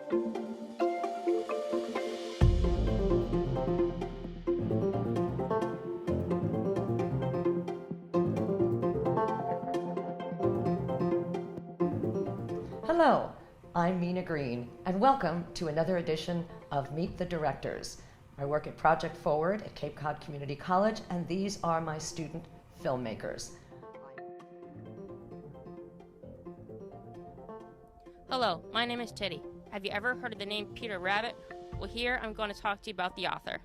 Hello, I'm Mina Green, and welcome to another edition of Meet the Directors. I work at Project Forward at Cape Cod Community College, and these are my student filmmakers. Hello, my name is Teddy. Have you ever heard of the name Peter Rabbit? Well, here I'm going to talk to you about the author.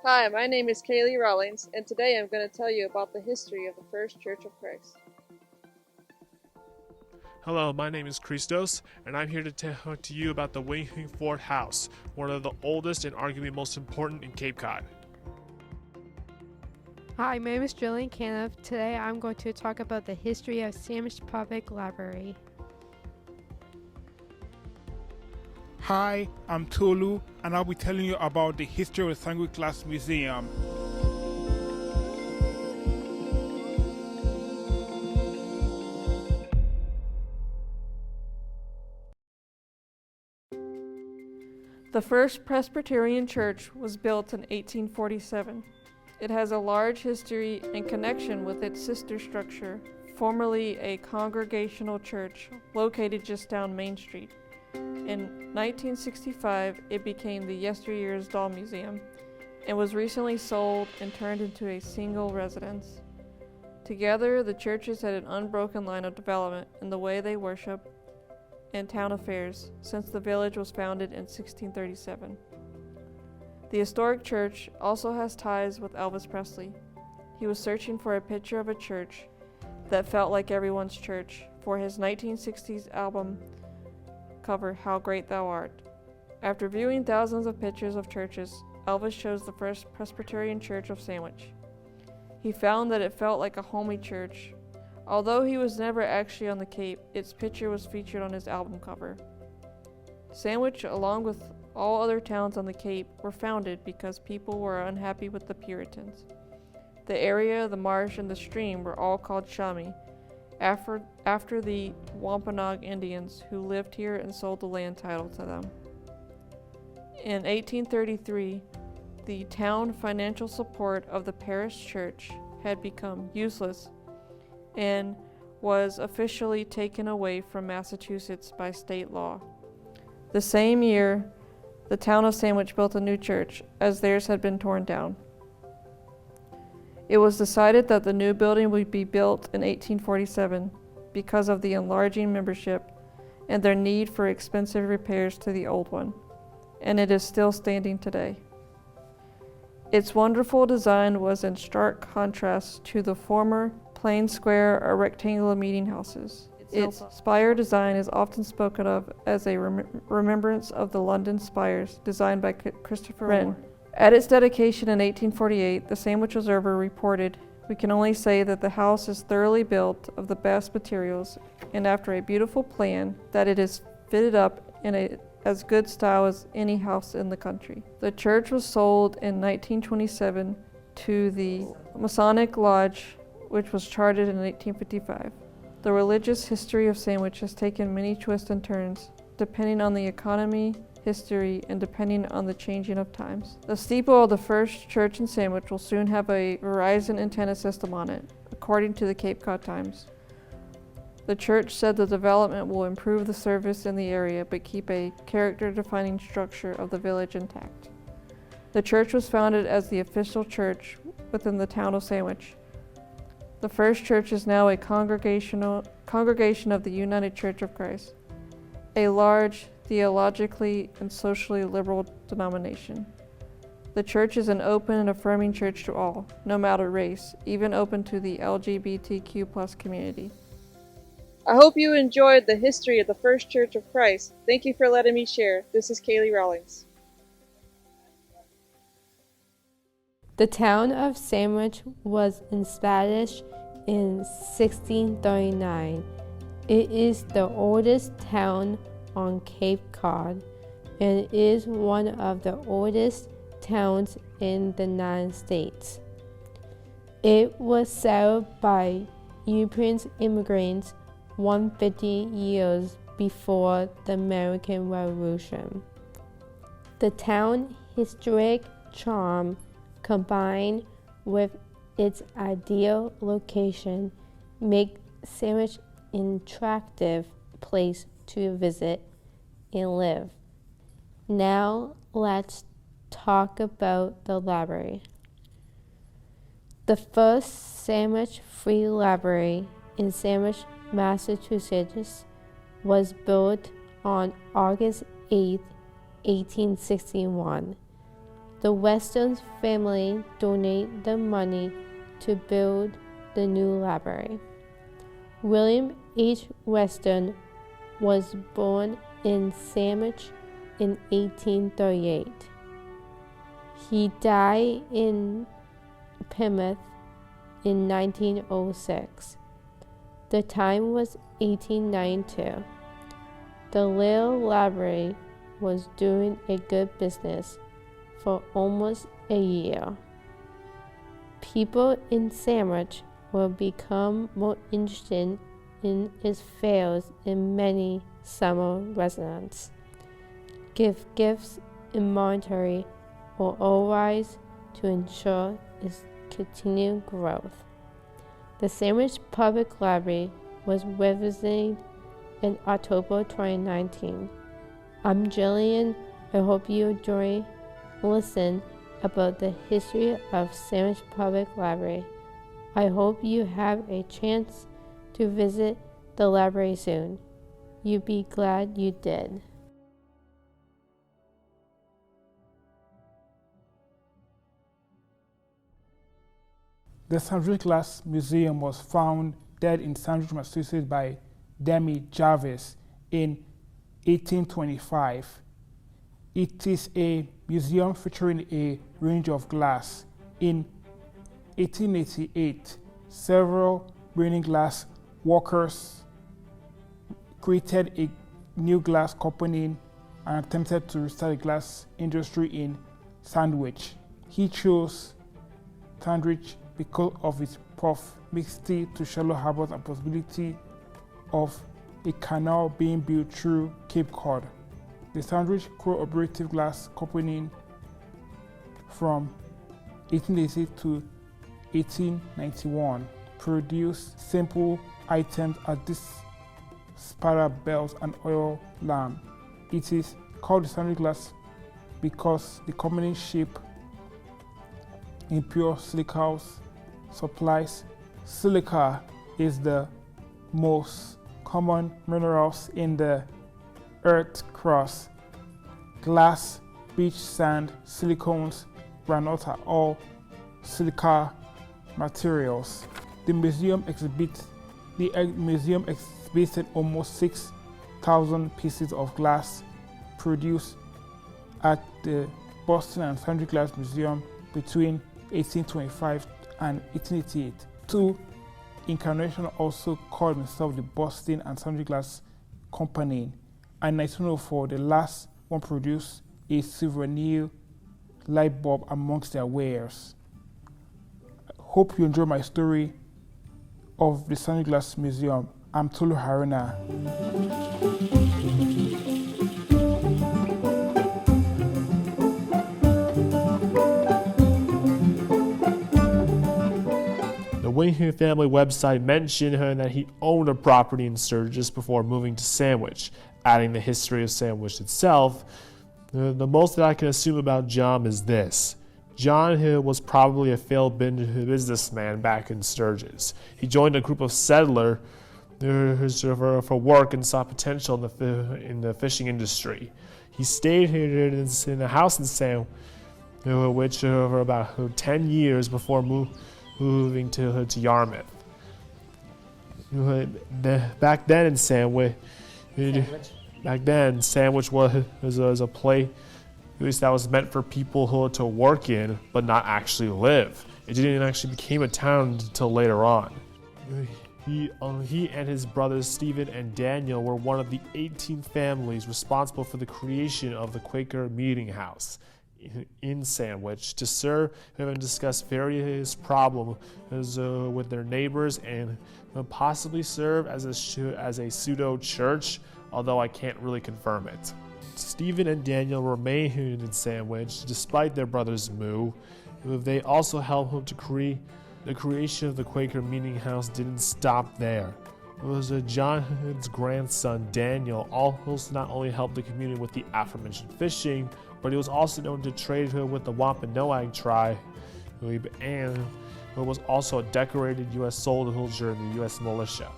Hi, my name is Kaylee Rawlings, and today I'm going to tell you about the history of the First Church of Christ. Hello, my name is Christos, and I'm here to talk to you about the Wingford House, one of the oldest and arguably most important in Cape Cod. Hi, my name is Jillian Caniff. Today I'm going to talk about the history of Sandwich Public Library. Hi, I'm Tolu, and I'll be telling you about the history of the Sandwich Glass Museum. The first Presbyterian church was built in 1847. It has a large history and connection with its sister structure, formerly a Congregational church located just down Main Street. In 1965, it became the Yesteryear's Doll Museum and was recently sold and turned into a single residence. Together, the churches had an unbroken line of development in the way they worship and town affairs since the village was founded in 1637. The historic church also has ties with Elvis Presley. He was searching for a picture of a church that felt like everyone's church for his 1960s album cover, How Great Thou Art. After viewing thousands of pictures of churches, Elvis chose the First Presbyterian Church of Sandwich. He found that it felt like a homey church. Although he was never actually on the Cape, its picture was featured on his album cover. Sandwich, along with all other towns on the Cape, were founded because people were unhappy with the Puritans. The area, the marsh, and the stream were all called Shawnee, after the Wampanoag Indians who lived here and sold the land title to them. In 1833, the town financial support of the parish church had become useless and was officially taken away from Massachusetts by state law. The same year, the town of Sandwich built a new church, as theirs had been torn down. It was decided that the new building would be built in 1847 because of the enlarging membership and their need for expensive repairs to the old one, and it is still standing today. Its wonderful design was in stark contrast to the former plain square or rectangular meeting houses. Its spire design is often spoken of as a remembrance of the London spires designed by Christopher Wren. At its dedication in 1848, the Sandwich Observer reported, "We can only say that the house is thoroughly built of the best materials, and after a beautiful plan, that it is fitted up in as good style as any house in the country." The church was sold in 1927 to the Masonic Lodge, which was chartered in 1855. The religious history of Sandwich has taken many twists and turns, depending on the economy, history, and depending on the changing of times. The steeple of the first church in Sandwich will soon have a Verizon antenna system on it, according to the Cape Cod Times. The church said the development will improve the service in the area but keep a character-defining structure of the village intact. The church was founded as the official church within the town of Sandwich. The First Church is now a congregation of the United Church of Christ, a large, theologically and socially liberal denomination. The church is an open and affirming church to all, no matter race, even open to the LGBTQ+ community. I hope you enjoyed the history of the First Church of Christ. Thank you for letting me share. This is Kaylee Rawlings. The town of Sandwich was established in 1639. It is the oldest town on Cape Cod and is one of the oldest towns in the United States. It was settled by European immigrants 150 years before the American Revolution. The town's historic charm, combined with its ideal location, make Sandwich an attractive place to visit and live. Now let's talk about the library. The first Sandwich Free Library in Sandwich, Massachusetts was built on August 8, 1861. The Weston family donated the money to build the new library. William H. Weston was born in Sandwich in 1838. He died in Plymouth in 1906. The time was 1892. The little library was doing a good business for almost a year. People in Sandwich will become more interested in its fairs and many summer residents give gifts and monetary or otherwise to ensure its continued growth. The Sandwich Public Library was revisited in October 2019. I'm Jillian. I hope you enjoy listen about the history of Sandwich Public Library. I hope you have a chance to visit the library soon. You'd be glad you did. The Sandwich Glass Museum was founded in Sandwich, Massachusetts by Demi Jarvis in 1825. It is a museum featuring a range of glass. In 1888, several burning glass workers created a new glass company and attempted to restart the glass industry in Sandwich. He chose Sandwich because of its proximity to shallow harbors and possibility of a canal being built through Cape Cod. The Sandwich Cooperative Glass Company from 1880 to 1891 produced simple items as this spiral bells and oil lamp. It is called the Sandwich Glass because the company shipped impure silicas supplies. Silica is the most common minerals in the earth crust. Glass, beach sand, silicones, granite are all silica materials. The museum exhibits almost 6,000 pieces of glass produced at the Boston and Sandwich Glass Museum between 1825 and 1888. Two incarnations also called themselves the Boston and Sandwich Glass Company. In 1904, the last one produced a souvenir light bulb amongst their wares. Hope you enjoy my story of the Sandwich Glass Museum. I'm Tolu Haruna. The Wayne family website mentioned that he owned a property in Sturgis before moving to Sandwich. Adding the history of Sandwich itself, the most that I can assume about John is this. John was probably a failed businessman back in Sturgis. He joined a group of settlers for work and saw potential in the fishing industry. He stayed here in a house in Sandwich for about 10 years before moving to Yarmouth. Back then in Sandwich. Back then, Sandwich was a place that was meant for people to work in, but not actually live. It didn't actually become a town until later on. He and his brothers Stephen and Daniel were one of the 18 families responsible for the creation of the Quaker Meeting House in Sandwich to serve and discuss various problems with their neighbors and possibly serve as a pseudo church although I can't really confirm it. Stephen and Daniel remain in Sandwich despite their brother's move. They also helped to create the creation of the Quaker Meeting House didn't stop there. It was John's grandson Daniel also not only helped the community with the aforementioned fishing, but he was also known to trade with the Wampanoag tribe, and was also a decorated U.S. soldier in the U.S. militia.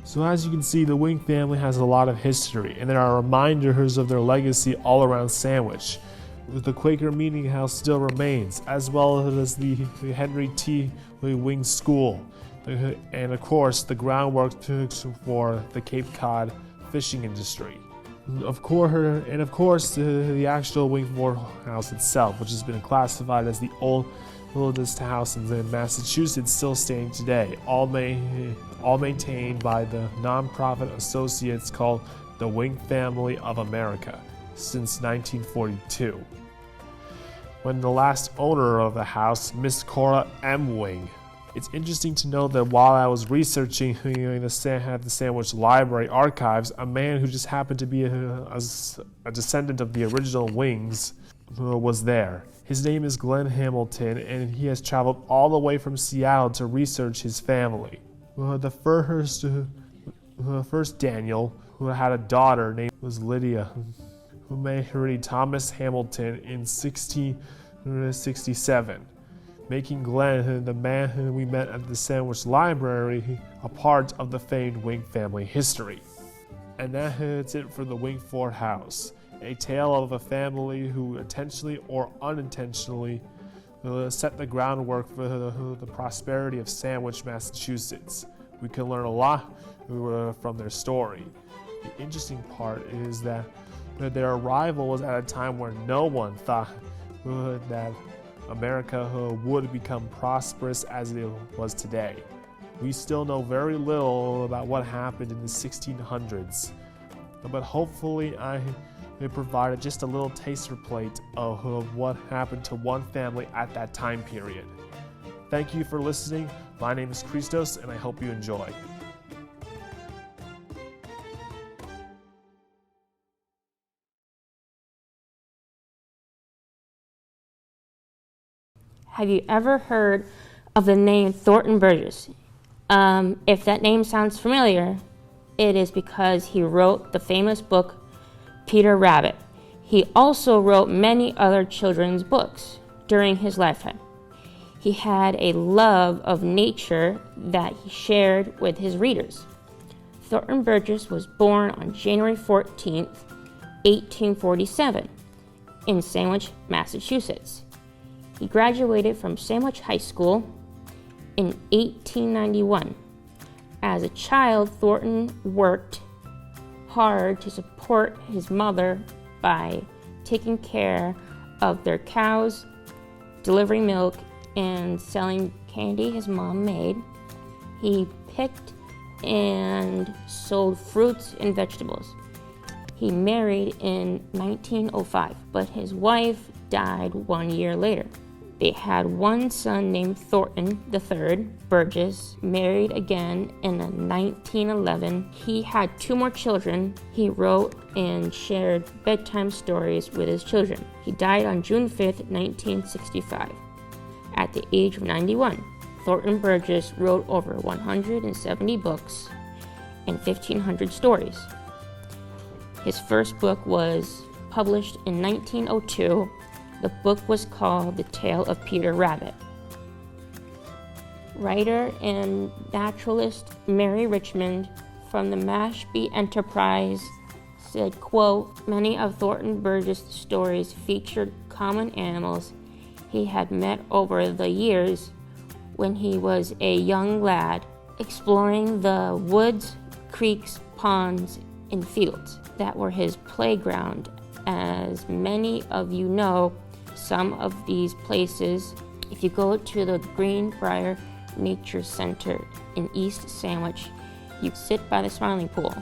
So as you can see, the Wing family has a lot of history, and there are reminders of their legacy all around Sandwich. The Quaker Meeting House still remains, as well as the Henry T. Wing School, and of course the groundwork for the Cape Cod fishing industry. Of course, the actual Wingford House itself, which has been classified as the oldest house in Massachusetts, still standing today, all maintained by the nonprofit associates called the Wing Family of America since 1942. When the last owner of the house, Miss Cora M. Wing. It's interesting to know that while I was researching the Sandwich Library archives, a man who just happened to be a descendant of the original Wings was there. His name is Glenn Hamilton, and he has traveled all the way from Seattle to research his family. The first Daniel, who had a daughter named was Lydia, who married Thomas Hamilton in 1667, making Glenn, the man whom we met at the Sandwich Library, a part of the famed Wing family history. And that's it for the Wingford House, a tale of a family who intentionally or unintentionally set the groundwork for the prosperity of Sandwich, Massachusetts. We can learn a lot from their story. The interesting part is that their arrival was at a time where no one thought that America would become prosperous as it was today. We still know very little about what happened in the 1600s, but hopefully I provided just a little taster plate of what happened to one family at that time period. Thank you for listening. My name is Christos, and I hope you enjoy. Have you ever heard of the name Thornton Burgess? If that name sounds familiar, it is because he wrote the famous book Peter Rabbit. He also wrote many other children's books during his lifetime. He had a love of nature that he shared with his readers. Thornton Burgess was born on January 14th, 1847, in Sandwich, Massachusetts. He graduated from Sandwich High School in 1891. As a child, Thornton worked hard to support his mother by taking care of their cows, delivering milk, and selling candy his mom made. He picked and sold fruits and vegetables. He married in 1905, but his wife died 1 year later. They had one son named Thornton III Burgess, married again in 1911. He had 2 more children. He wrote and shared bedtime stories with his children. He died on June 5th, 1965, at the age of 91. Thornton Burgess wrote over 170 books and 1,500 stories. His first book was published in 1902. The book was called The Tale of Peter Rabbit. Writer and naturalist Mary Richmond from the Mashpee Enterprise said, quote, "Many of Thornton Burgess' stories featured common animals he had met over the years when he was a young lad, exploring the woods, creeks, ponds, and fields that were his playground. As many of you know, some of these places, if you go to the Greenbrier Nature Center in East Sandwich, you sit by the Smiling Pool."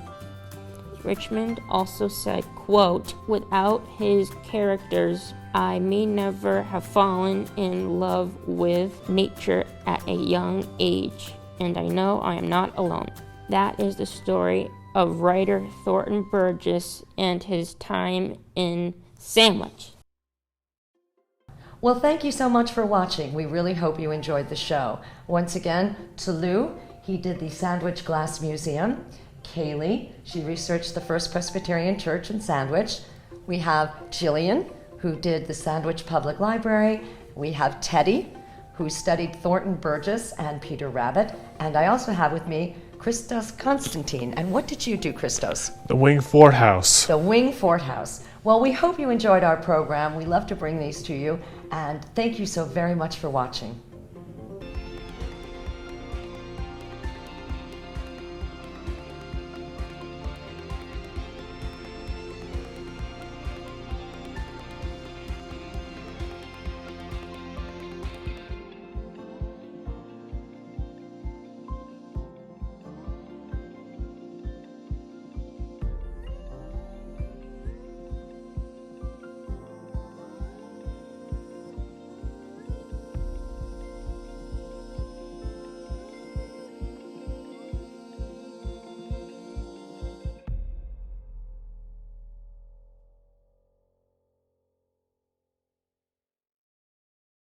Richmond also said, quote, "Without his characters, I may never have fallen in love with nature at a young age, and I know I am not alone." That is the story of writer Thornton Burgess and his time in Sandwich. Well, thank you so much for watching. We really hope you enjoyed the show. Once again, to Lou, he did the Sandwich Glass Museum. Kaylee, she researched the First Presbyterian Church in Sandwich. We have Jillian, who did the Sandwich Public Library. We have Teddy, who studied Thornton Burgess and Peter Rabbit. And I also have with me Christos Constantine. And what did you do, Christos? The Wing Fort House. The Wing Fort House. Well, we hope you enjoyed our program. We love to bring these to you. And thank you so very much for watching.